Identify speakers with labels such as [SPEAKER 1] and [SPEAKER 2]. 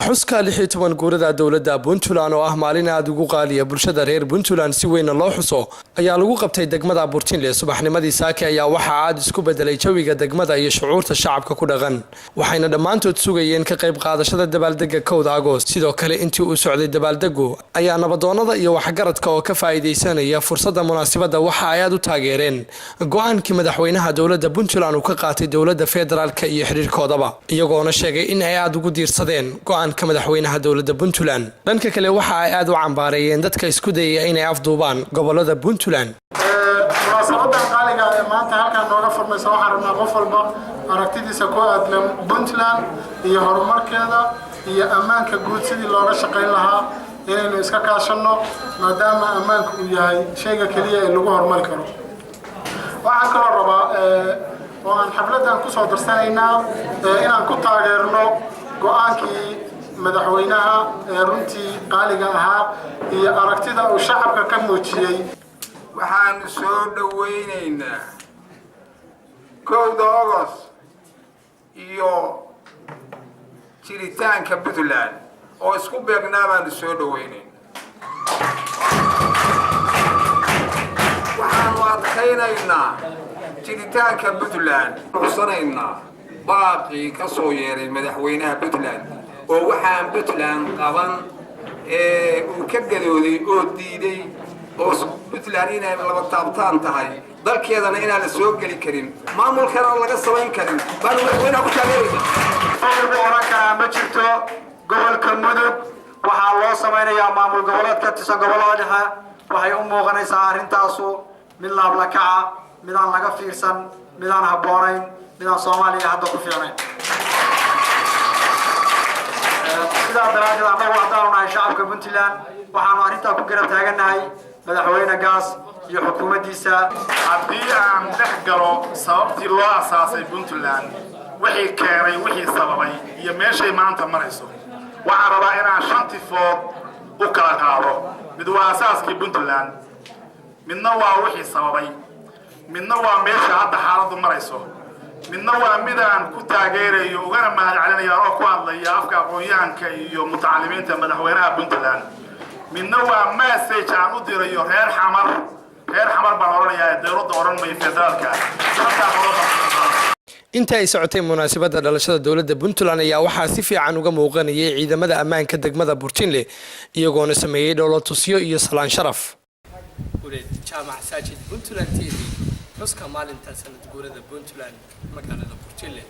[SPEAKER 1] xuska 16 guurada dowladda Puntland oo ah maalin aad ugu qaaliya bulshada reer Puntland si weyn loo xuso ayaa lagu qabtay degmada Burtinle subaxnimadii saaka ayaa waxa aad isku bedelay jawiga degmada iyo shucuurta shacabka ku dhaqan waxayna dhamaantood sugayeen ka qayb qaadashada dabaaldega 1 Agost sidoo kale intii uu socday dabaaldegu ayaa nabadoonada iyo waxgaradka oo ka faa'iideysanaya fursadda munaasabada waxa ay aad u taageereen go'aankii madaxweynaha dowladda Puntland uu ka qaatay dowladda federaalka iyo xiriirkoodaba iyagoona sheegay in ay aad ugu diirsadeen go'aanka madaxweynaha dowladda Puntland dhanka kale waxa ay aad u cambaarayeen dadka isku dayay inay afduubaan gobolada Puntland
[SPEAKER 2] munaasabada qaaliga ee maanta halkan nooga furmaysa waxaan rabnaa qof walba aragtidiisa ku aadlan Puntland iyo horumarkeeda iyo ammaanka guud sidii looga shaqeyn lahaa inaynu iska kaashano maadaama ammaanku uu yahay shayga kaliya ee lagu horumari karo waxaan kaloo rabaa oo aan xafladan ku soo darsanaynaa inaan ku taageerno go'aankii madaxweynaha runtii qaaliga ahaa iyo aragtida uu shacabka ka muujiyay
[SPEAKER 3] waxaan soo dhaweynaynaa 1 August iyo jiritaanka Puntland oo isku beegnaa baan soo dhaweynaynaa waxaan adkaynaynaa jiritaanka Puntland rugsanaynaa baaqi ka soo yeeray madaxweynaha Puntland oo waxaan Puntland qaban uu ka gadooday oo diiday oo Puntland inay laba taabtaan tahay dalkeedana inaan la soo gali karin maamulkana laga sameyn karin baan madaxweynaha ku taageerayna
[SPEAKER 2] ma jirto gobolka Mudug waxaa loo sameynayaa maamul goboleed ka tirsan gobolada dhexe waxay u muuqanaysaa arintaasu mid laab la kaca mid aan laga fiirsan mid aan habboonayn mid aan Soomaaliya hadda ku fiicnayn sidaa daraadeed annagu haddaan nahay shacabka Puntland waxaanu arrintaa ku garab taaganahay madaxweyne gaas iyo xukuumaddiisa
[SPEAKER 4] haddii aan dhex galo sababtii loo asaasay Puntland wixii keenay wixii sababay iyo meeshay maanta marayso waxaan rabaa inaan 5 food u kala qaado mid waa asaaskii Puntland midna waa wixii sababay midna waa meesha hadda xaaladdu marayso midna waa midaan ku taageerayo ugana mahadcelinayo oo ku hadlaya afka aqoonyahanka iyo mutacalimiinta madaxweynaha Puntland midna waa message aan u dirayo reer xamar baan oranayaa dowladda oranaya federaalka
[SPEAKER 1] inta ay socotay munaasabada dhalashada dowladda Puntland ayaa waxa si fiican uga muuqanayay ciidamada ammaanka degmada Burtinle iyagoona sameeyay dowlad-tusyo iyo salaan sharaf jaamac saajid Puntland TV xuska maalinta sanad guurada Puntland magaalada Burtinle